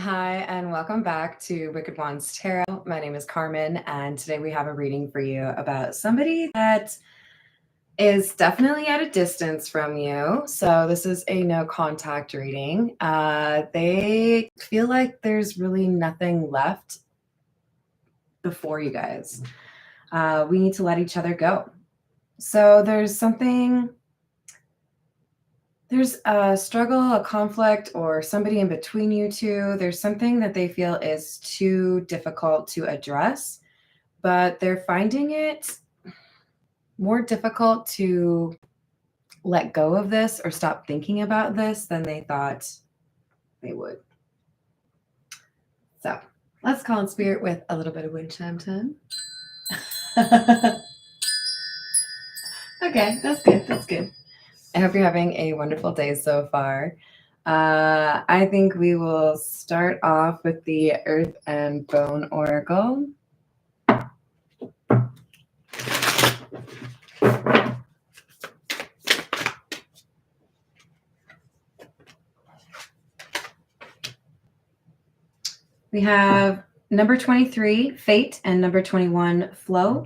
Hi, and welcome back to Wicked Wands Tarot. My name is Carmen, and today we have a reading for you about somebody that is definitely at a distance from you. So this is a no contact reading. They feel like there's really nothing left before you guys. We need to let each other go. So there's a struggle, a conflict, or somebody in between you two. There's something that they feel is too difficult to address, but they're finding it more difficult to let go of this or stop thinking about this than they thought they would. So let's call in spirit with a little bit of wind chime time. Okay, that's good. That's good. I hope you're having a wonderful day so far. I think we will start off with the Earth and Bone Oracle. We have number 23, Fate, and number 21, Flow.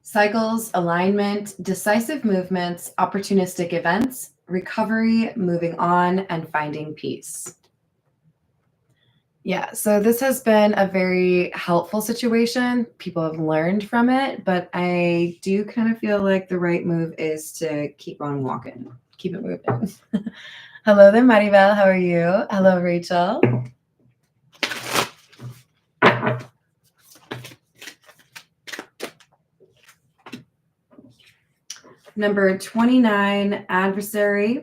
Cycles, alignment, decisive movements, opportunistic events, recovery, moving on, and finding peace. Yeah, so this has been a very helpful situation. People have learned from it, but I do kind of feel like the right move is to keep on walking, keep it moving. Hello there, Maribel. How are you? Hello, Rachel. Number 29, Adversary,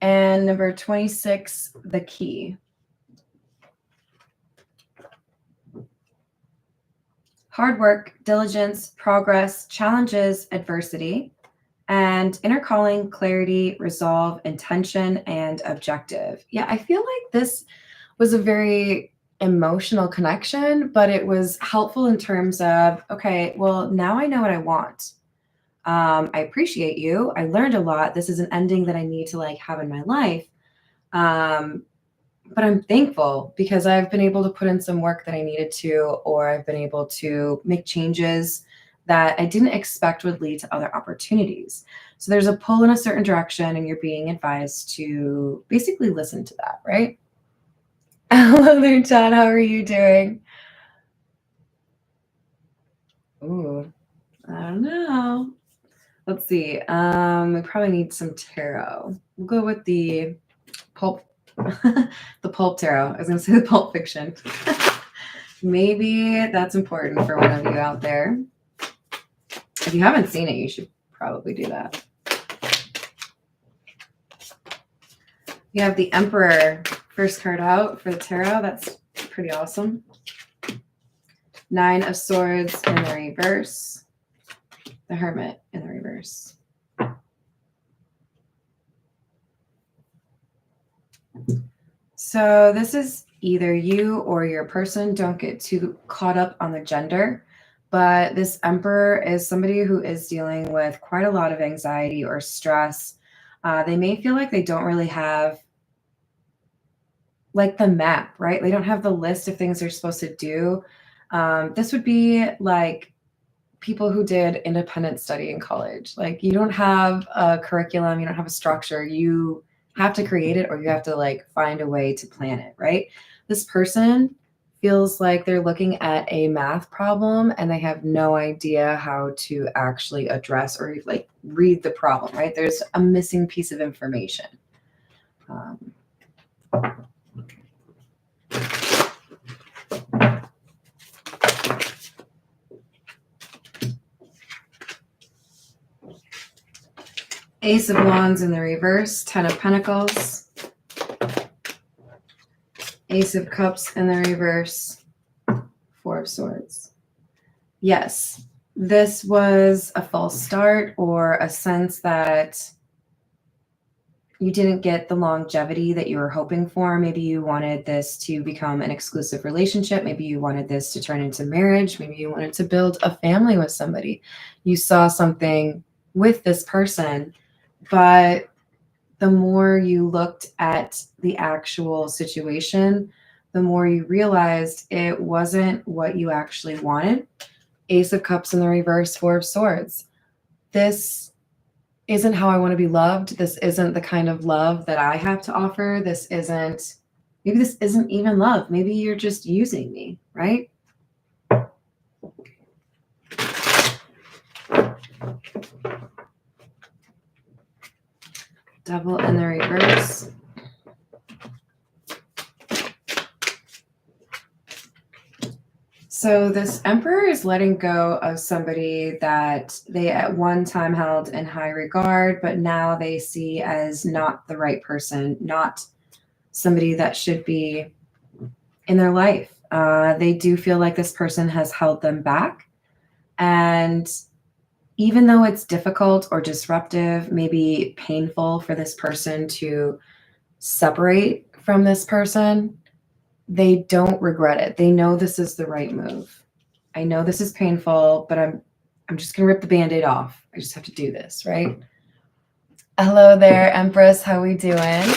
and number 26, The Key. Hard work, diligence, progress, challenges, adversity, and inner calling, clarity, resolve, intention, and objective. Yeah, I feel like this was a very emotional connection, but it was helpful in terms of, okay, well, now I know what I want. I appreciate you. I learned a lot. This is an ending that I need to have in my life. But I'm thankful because I've been able to put in some work that I needed to, or I've been able to make changes that I didn't expect would lead to other opportunities. So there's a pull in a certain direction, and you're being advised to basically listen to that, right? Hello there, John. How are you doing? Ooh, I don't know. Let's see. We probably need some tarot. We'll go with the pulp, the pulp tarot. I was going to say the pulp fiction. Maybe that's important for one of you out there. If you haven't seen it, you should probably do that. You have the Emperor first card out for the tarot. That's pretty awesome. 9 of Swords in the reverse. The Hermit in the reverse. So this is either you or your person. Don't get too caught up on the gender, but this Emperor is somebody who is dealing with quite a lot of anxiety or stress. They may feel like they don't really have the map, right? They don't have the list of things they're supposed to do. This would be like people who did independent study in college. You don't have a curriculum, you don't have a structure, you have to create it, or you have to find a way to plan it, right? This person feels like they're looking at a math problem and they have no idea how to actually address or read the problem, right? There's a missing piece of information. Ace of Wands in the reverse, 10 of Pentacles, Ace of Cups in the reverse, 4 of Swords. Yes, this was a false start, or a sense that you didn't get the longevity that you were hoping for. Maybe you wanted this to become an exclusive relationship. Maybe you wanted this to turn into marriage. Maybe you wanted to build a family with somebody. You saw something with this person, but the more you looked at the actual situation, the more you realized it wasn't what you actually wanted. Ace of Cups in the reverse, Four of Swords. This isn't how I want to be loved. This isn't the kind of love that I have to offer. Maybe this isn't even love. Maybe you're just using me, right? Devil in the reverse. So this Emperor is letting go of somebody that they at one time held in high regard, but now they see as not the right person, not somebody that should be in their life. They do feel like this person has held them back. And even though it's difficult or disruptive, maybe painful for this person to separate from this person, they don't regret it. They know this is the right move. I know this is painful, but I'm just going to rip the Band-Aid off. I just have to do this, right? Hello there, Empress. How we doing?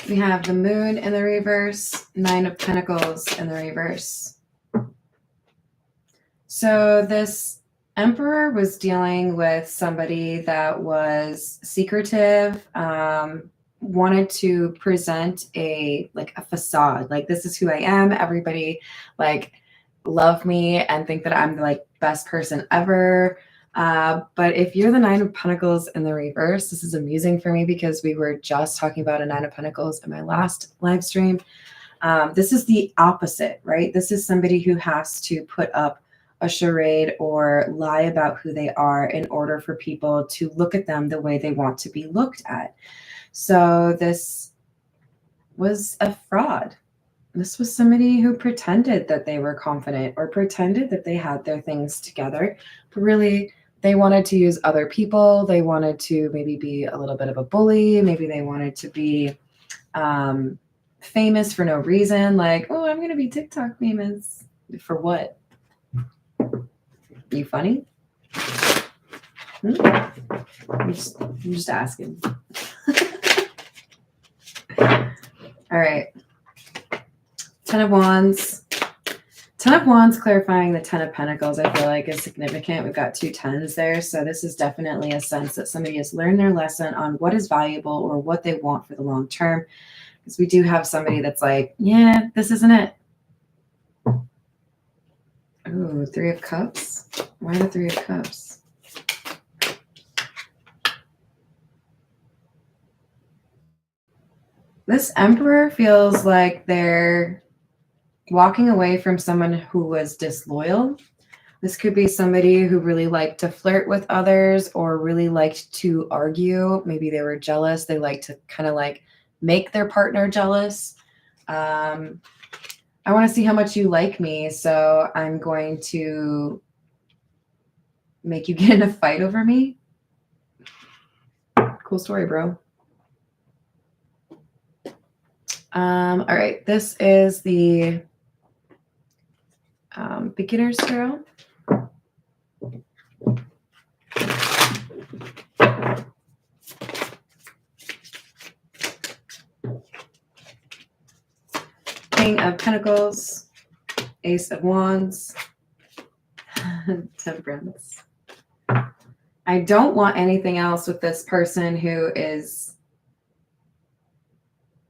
We have the Moon in the reverse, Nine of Pentacles in the reverse. So this Emperor was dealing with somebody that was secretive, wanted to present a facade, like this is who I am. Everybody love me and think that I'm the best person ever. But if you're the Nine of Pentacles in the reverse, this is amusing for me because we were just talking about a Nine of Pentacles in my last live stream. This is the opposite, right? This is somebody who has to put up a charade or lie about who they are in order for people to look at them the way they want to be looked at. So this was a fraud. This was somebody who pretended that they were confident or pretended that they had their things together, but really they wanted to use other people. They wanted to maybe be a little bit of a bully. Maybe they wanted to be famous for no reason. Like, oh, I'm going to be TikTok famous. For what? You funny? I'm just asking. All right. Ten of Wands. Ten of Wands clarifying the Ten of Pentacles, I feel like is significant. We've got two tens there. So this is definitely a sense that somebody has learned their lesson on what is valuable or what they want for the long term. Because we do have somebody that's like, yeah, this isn't it. Ooh, Three of Cups. Why the Three of Cups? This Emperor feels like they're walking away from someone who was disloyal. This could be somebody who really liked to flirt with others or really liked to argue. Maybe they were jealous. They like to kind of make their partner jealous. I want to see how much you like me, so I'm going to make you get in a fight over me. Cool story, bro. All right, this is the Beginner's Tarot. King of Pentacles, Ace of Wands, Temperance. I don't want anything else with this person who is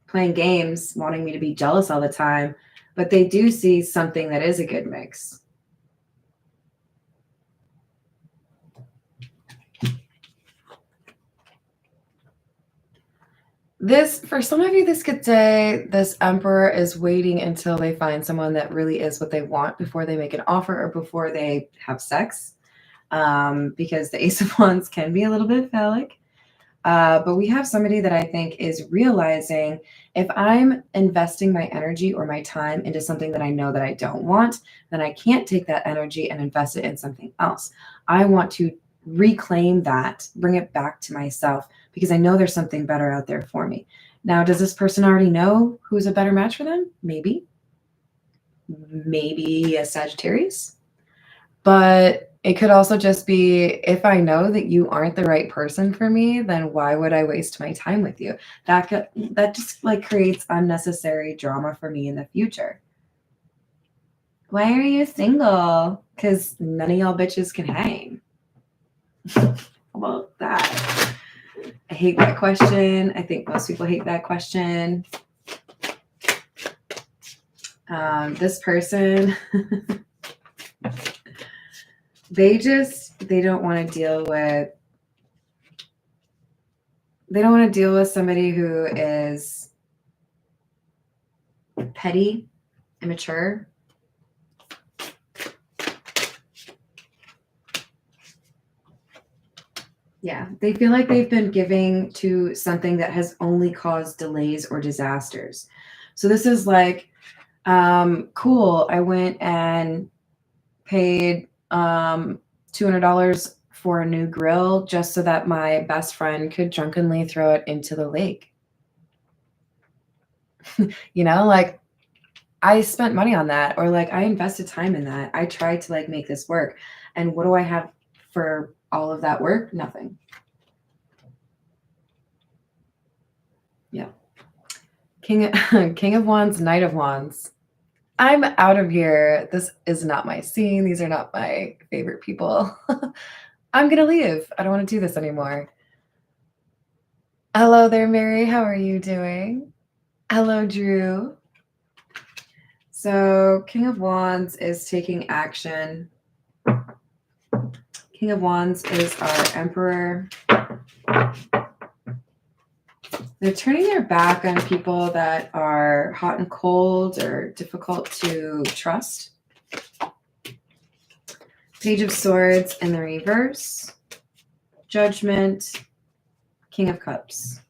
playing games, wanting me to be jealous all the time, but they do see something that is a good mix. This, for some of you, this could say this Emperor is waiting until they find someone that really is what they want before they make an offer or before they have sex, because the Ace of Wands can be a little bit phallic. But we have somebody that I think is realizing if I'm investing my energy or my time into something that I know that I don't want, then I can't take that energy and invest it in something else. I want to reclaim that, bring it back to myself, because I know there's something better out there for me. Now, does this person already know who's a better match for them? Maybe. maybe a Sagittarius. But it could also just be, if I know that you aren't the right person for me, then why would I waste my time with you? That just like creates unnecessary drama for me in the future. Why are you single? Because none of y'all bitches can hang. How about that? I hate that question. I think most people hate that question. This person, they don't want to deal with, somebody who is petty, immature. Yeah, they feel like they've been giving to something that has only caused delays or disasters. So this is like, cool, I went and paid $200 for a new grill just so that my best friend could drunkenly throw it into the lake. You know, like, I spent money on that, or like I invested time in that. I tried to like make this work. And what do I have for all of that work? Nothing. Yeah. King of Wands, Knight of Wands. I'm out of here. This is not my scene. These are not my favorite people. I'm going to leave. I don't want to do this anymore. Hello there, Mary. How are you doing? Hello, Drew. So King of Wands is taking action. King of Wands is our Emperor. They're turning their back on people that are hot and cold or difficult to trust. Page of Swords in the reverse. Judgment. King of Cups.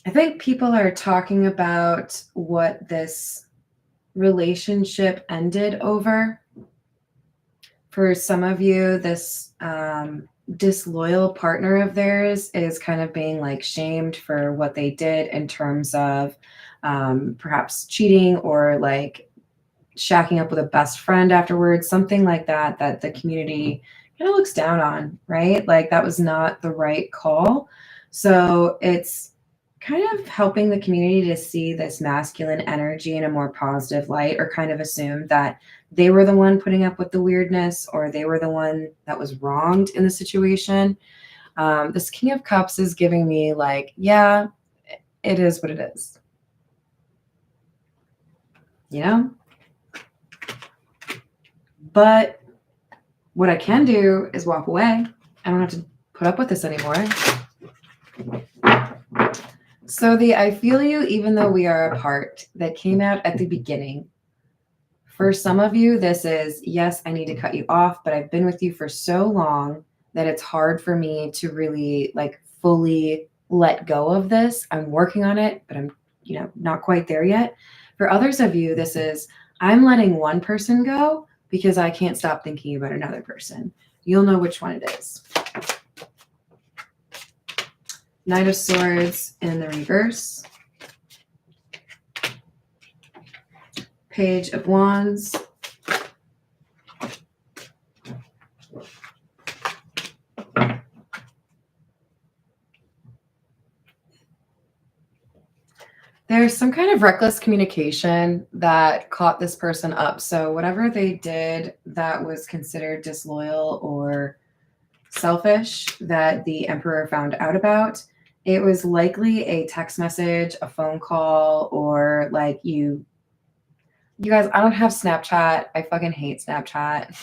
I think people are talking about what this relationship ended over. For some of you, this disloyal partner of theirs is kind of being like shamed for what they did in terms of perhaps cheating or like shacking up with a best friend afterwards, something like that, that the community kind of looks down on, right? Like that was not the right call. So it's kind of helping the community to see this masculine energy in a more positive light, or kind of assume that they were the one putting up with the weirdness, or they were the one that was wronged in the situation. This King of Cups is giving me like, yeah, it is what it is. You know? But what I can do is walk away. I don't have to put up with this anymore. So the I feel you even though we are apart that came out at the beginning. For some of you, this is, yes, I need to cut you off, but I've been with you for so long that it's hard for me to really like fully let go of this. I'm working on it, but I'm, not quite there yet. For others of you, this is, I'm letting one person go because I can't stop thinking about another person. You'll know which one it is. Knight of Swords in the reverse. Page of Wands. There's some kind of reckless communication that caught this person up. So whatever they did that was considered disloyal or selfish that the Emperor found out about, it was likely a text message, a phone call, or like you guys, I don't have Snapchat. I fucking hate Snapchat.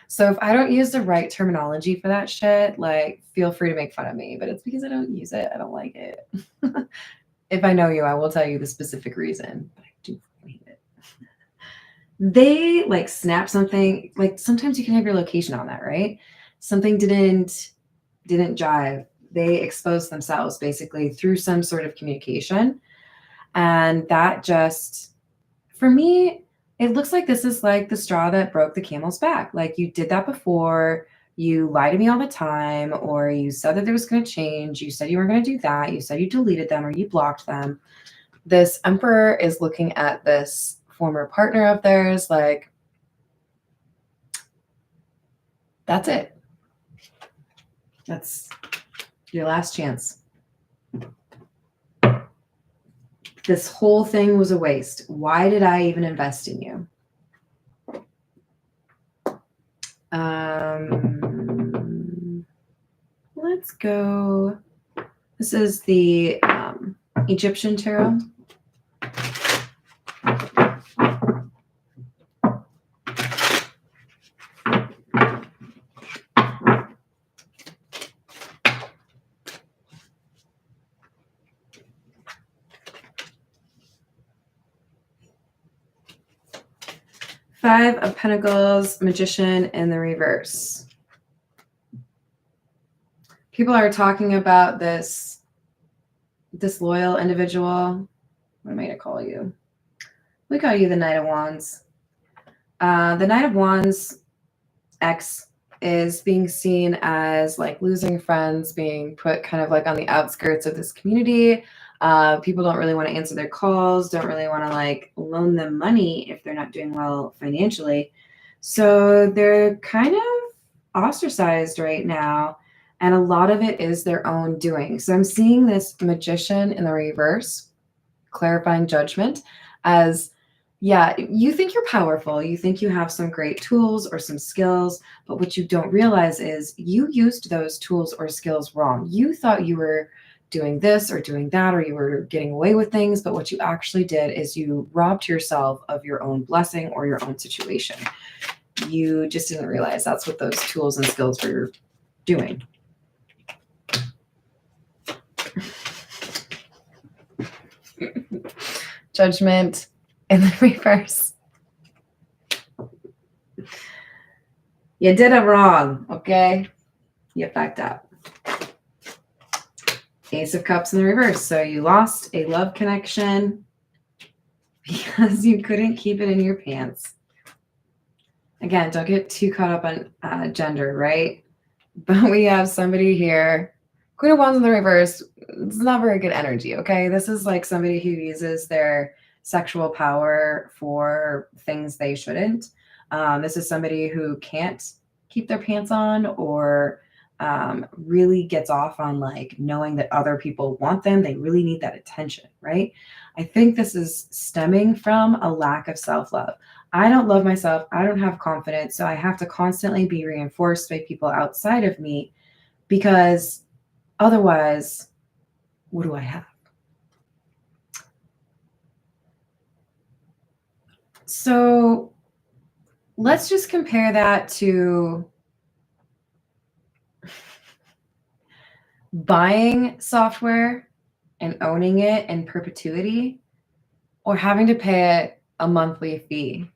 So if I don't use the right terminology for that shit, like feel free to make fun of me, but it's because I don't use it. I don't like it. If I know you, I will tell you the specific reason, but I do hate it. They like snap something, like sometimes you can have your location on that, right? Something didn't jive. They exposed themselves basically through some sort of communication. And that just, for me, it looks like this is like the straw that broke the camel's back. Like you did that before, you lie to me all the time, or you said that there was going to change. You said you weren't going to do that. You said you deleted them or you blocked them. this Emperor is looking at this former partner of theirs like, that's it. That's your last chance. This whole thing was a waste. Why did I even invest in you? Let's go. This is the Egyptian tarot. Five of Pentacles, Magician in the reverse. People are talking about this disloyal individual. What am I going to call you? We call you the Knight of Wands. The Knight of Wands X is being seen as like losing friends, being put kind of like on the outskirts of this community. People don't really want to answer their calls, don't really want to like loan them money if they're not doing well financially. So they're kind of ostracized right now. And a lot of it is their own doing. So I'm seeing this Magician in the reverse, clarifying judgment as, yeah, you think you're powerful. You think you have some great tools or some skills, but what you don't realize is you used those tools or skills wrong. You thought you were doing this or doing that, or you were getting away with things, but what you actually did is you robbed yourself of your own blessing or your own situation. You just didn't realize that's what those tools and skills were doing. Judgment in the reverse. You did it wrong, okay? You fucked up. Ace of Cups in the reverse. So you lost a love connection because you couldn't keep it in your pants. Again, don't get too caught up on gender, right? But we have somebody here. Queen of Wands in the reverse. It's not very good energy, okay? This is like somebody who uses their sexual power for things they shouldn't. This is somebody who can't keep their pants on or really gets off on like knowing that other people want them. They really need that attention, right? I think this is stemming from a lack of self-love. I don't love myself. I don't have confidence. So I have to constantly be reinforced by people outside of me because otherwise, what do I have? So let's just compare that to buying software and owning it in perpetuity or having to pay a monthly fee.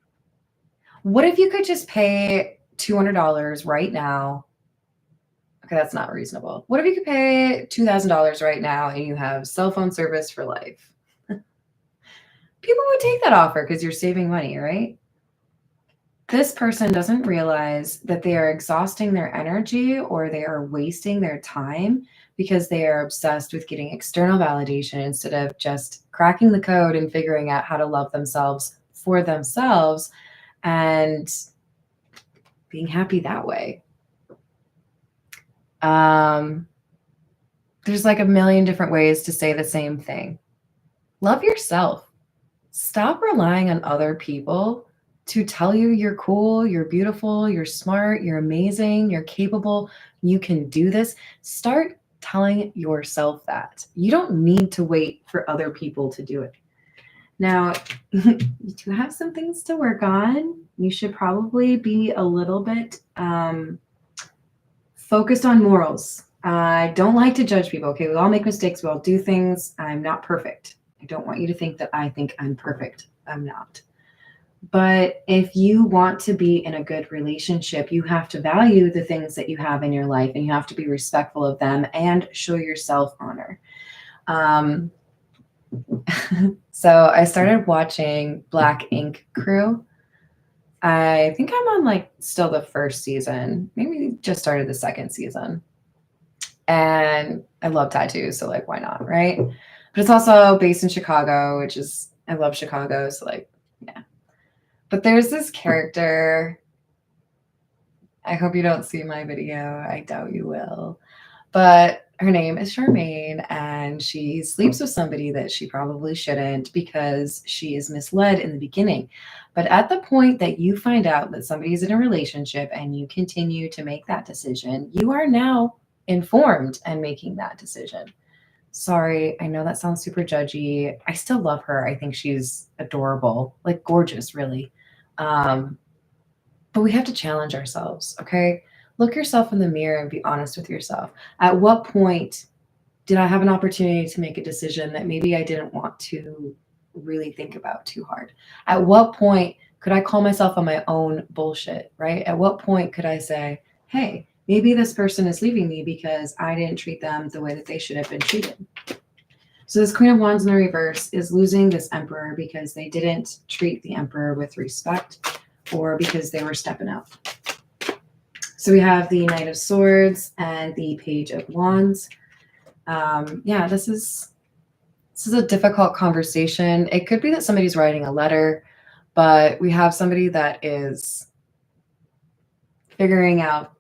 What if you could just pay $200 right now? Okay, that's not reasonable. What if you could pay $2,000 right now and you have cell phone service for life? People would take that offer because you're saving money, right? This person doesn't realize that they are exhausting their energy or they are wasting their time because they are obsessed with getting external validation instead of just cracking the code and figuring out how to love themselves for themselves and being happy that way. There's like a million different ways to say the same thing. Love yourself. Stop relying on other people to tell you you're cool, you're beautiful, you're smart, you're amazing, you're capable, you can do this. Start telling yourself that. You don't need to wait for other people to do it. Now, you do have some things to work on. You should probably be a little bit focused on morals. I don't like to judge people. Okay, we all make mistakes. We all do things. I'm not perfect. I don't want you to think that I think I'm perfect. I'm not. But if you want to be in a good relationship, you have to value the things that you have in your life and you have to be respectful of them and show yourself honor. So I started watching Black Ink Crew. I think I'm on like still the first season, maybe just started the second season. And I love tattoos, so like why not, right? But it's also based in Chicago, which is, I love Chicago. So like, yeah. But there's this character. I hope you don't see my video. I doubt you will. But her name is Charmaine, and she sleeps with somebody that she probably shouldn't because she is misled in the beginning. But at the point that you find out that somebody's in a relationship and you continue to make that decision, you are now informed and making that decision. Sorry, I know that sounds super judgy. I still love her. I think she's adorable, like gorgeous, really. But we have to challenge ourselves, okay? Look yourself in the mirror and be honest with yourself. At what point did I have an opportunity to make a decision that maybe I didn't want to really think about too hard? At what point could I call myself on my own bullshit, right? At what point could I say, hey, maybe this person is leaving me because I didn't treat them the way that they should have been treated? So this Queen of Wands in the reverse is losing this Emperor because they didn't treat the Emperor with respect or because they were stepping up. So we have the Knight of Swords and the Page of Wands. Yeah, this is a difficult conversation. It could be that somebody's writing a letter, but we have somebody that is figuring out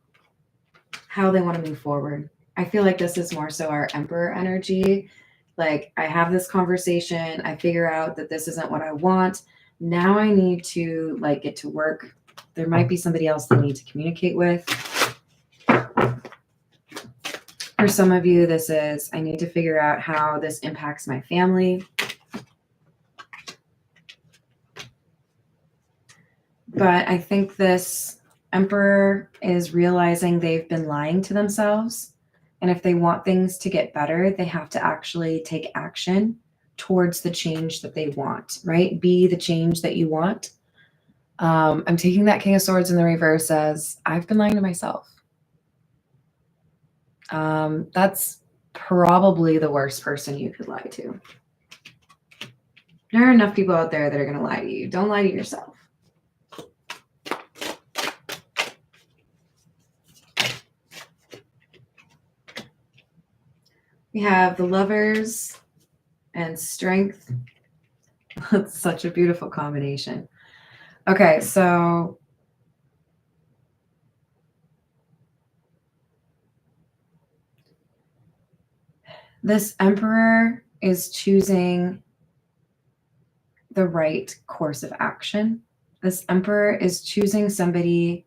how they want to move forward. I feel like this is more so our Emperor energy. Like, I have this conversation, I figure out that this isn't what I want. Now I need to like get to work. There might be somebody else they need to communicate with. For some of you, this is, I need to figure out how this impacts my family. But I think this Emperor is realizing they've been lying to themselves. And if they want things to get better, they have to actually take action towards the change that they want, right? Be the change that you want. I'm taking that King of Swords in the reverse as I've been lying to myself. That's probably the worst person you could lie to. There are enough people out there that are going to lie to you. Don't lie to yourself. We have the Lovers and Strength. That's such a beautiful combination. Okay, so this Emperor is choosing the right course of action. This Emperor is choosing somebody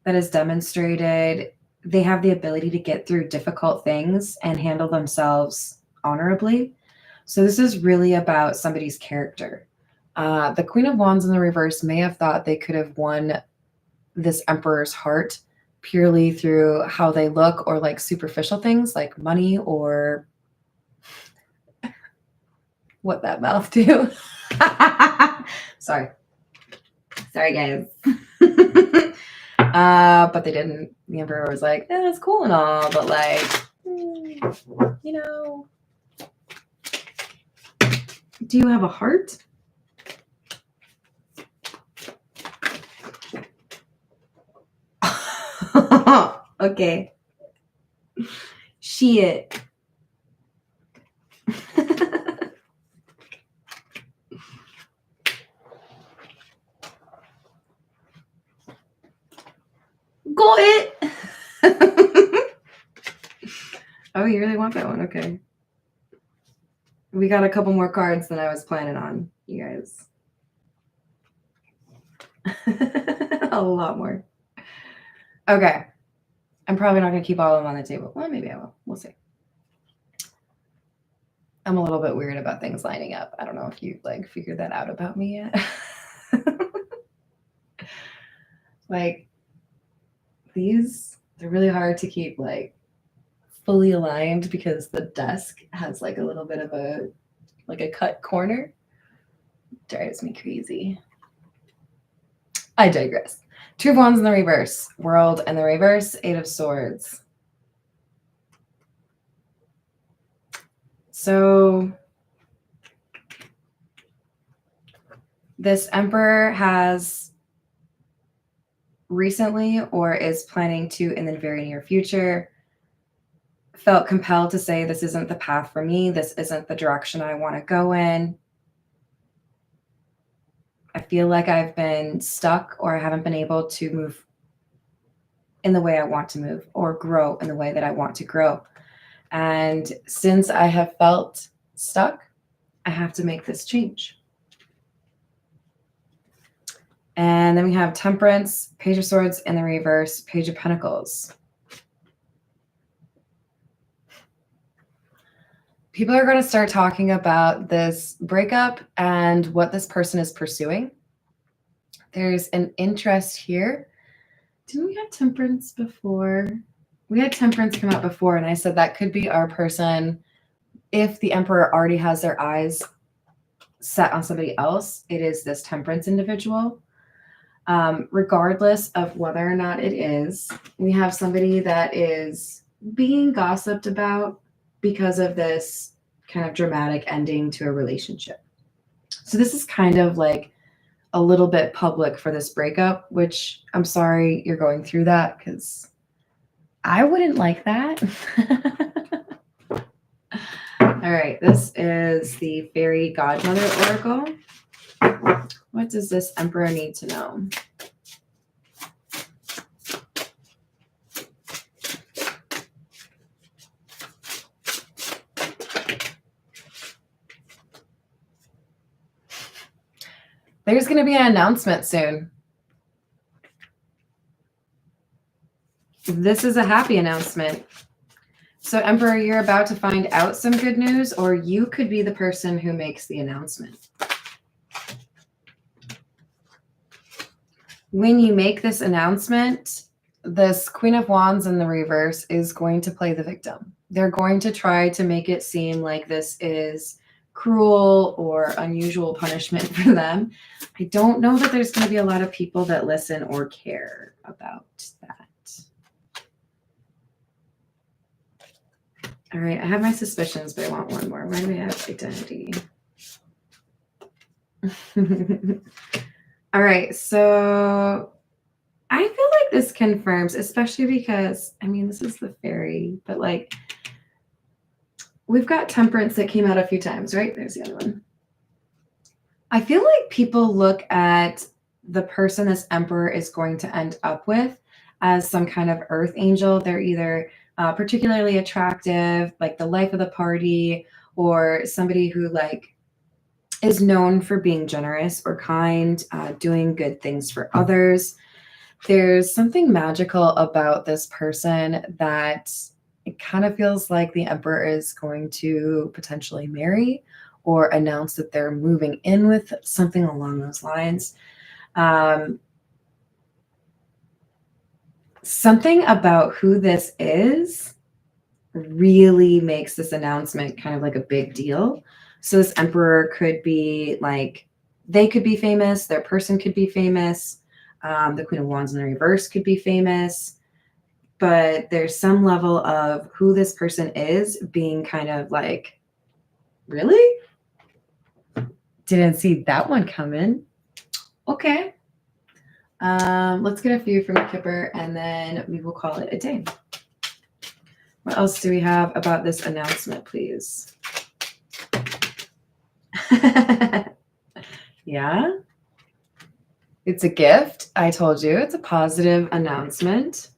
that has demonstrated they have the ability to get through difficult things and handle themselves honorably. So this is really about somebody's character. The Queen of Wands in the reverse may have thought they could have won this Emperor's heart purely through how they look or like superficial things like money or what that mouth do. Sorry guys. But they didn't. The Emperor was like, yeah, that's cool and all, but like, you know, do you have a heart? Okay. Shit. Go it. Oh, you really want that one? Okay. We got a couple more cards than I was planning on, you guys. A lot more. Okay. I'm probably not going to keep all of them on the table. Well, maybe I will. We'll see. I'm a little bit weird about things lining up. I don't know if you like figured that out about me yet. Like, these, they're really hard to keep like fully aligned because the desk has like a little bit of a cut corner. Drives me crazy. I digress. Two of Wands in the reverse, World in the reverse, Eight of Swords. So this Emperor has recently or is planning to in the very near future felt compelled to say, this isn't the path for me. This isn't the direction I want to go in. I feel like I've been stuck, or I haven't been able to move in the way I want to move, or grow in the way that I want to grow. And since I have felt stuck, I have to make this change. And then we have Temperance, Page of Swords in the reverse, Page of Pentacles. People are going to start talking about this breakup and what this person is pursuing. There's an interest here. Didn't we have Temperance before? We had Temperance come out before, and I said that could be our person. If the Emperor already has their eyes set on somebody else, it is this Temperance individual. Regardless of whether or not it is, we have somebody that is being gossiped about because of this kind of dramatic ending to a relationship. So this is kind of like a little bit public for this breakup, which I'm sorry you're going through that, because I wouldn't like that. All right, this is the Fairy Godmother Oracle. What does this Emperor need to know? There's going to be an announcement soon. This is a happy announcement. So Emperor, you're about to find out some good news, or you could be the person who makes the announcement. When you make this announcement, this Queen of Wands in the reverse is going to play the victim. They're going to try to make it seem like this is cruel or unusual punishment for them. I don't know that there's going to be a lot of people that listen or care about that. All right, I have my suspicions, but I want one more. Why do we have identity? All right, so I feel like this confirms, especially because, I mean, this is the fairy, but like, we've got Temperance that came out a few times, right? There's the other one. I feel like people look at the person this Emperor is going to end up with as some kind of earth angel. They're either particularly attractive, like the life of the party, or somebody who like is known for being generous or kind, doing good things for others. There's something magical about this person that it kind of feels like the Emperor is going to potentially marry or announce that they're moving in with, something along those lines. Something about who this is really makes this announcement kind of like a big deal. So this Emperor could be like, they could be famous, their person could be famous, the Queen of Wands in the reverse could be famous, but there's some level of who this person is being kind of like, really? Didn't see that one coming. Okay. Let's get a few from Kipper, and then we will call it a day. What else do we have about this announcement, please? Yeah. It's a gift. I told you it's a positive announcement.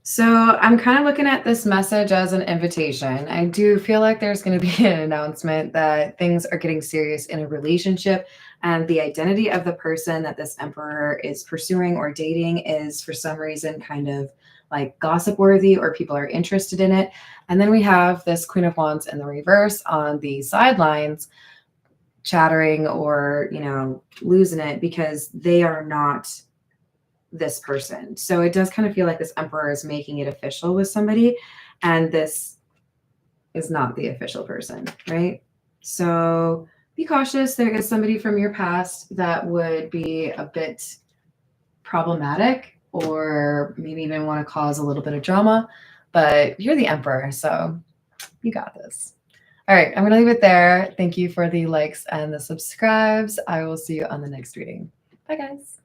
So I'm kind of looking at this message as an invitation. I do feel like there's going to be an announcement that things are getting serious in a relationship, and the identity of the person that this Emperor is pursuing or dating is for some reason kind of like gossip worthy, or people are interested in it. And then we have this Queen of Wands in the reverse on the sidelines, chattering or, you know, losing it because they are not this person. So it does kind of feel like this Emperor is making it official with somebody, and this is not the official person, right? So be cautious. There is somebody from your past that would be a bit problematic, or maybe even want to cause a little bit of drama. but you're the emperor, so you got this. All right, I'm going to leave it there. Thank you for the likes and the subscribes. I will see you on the next reading. Bye, guys.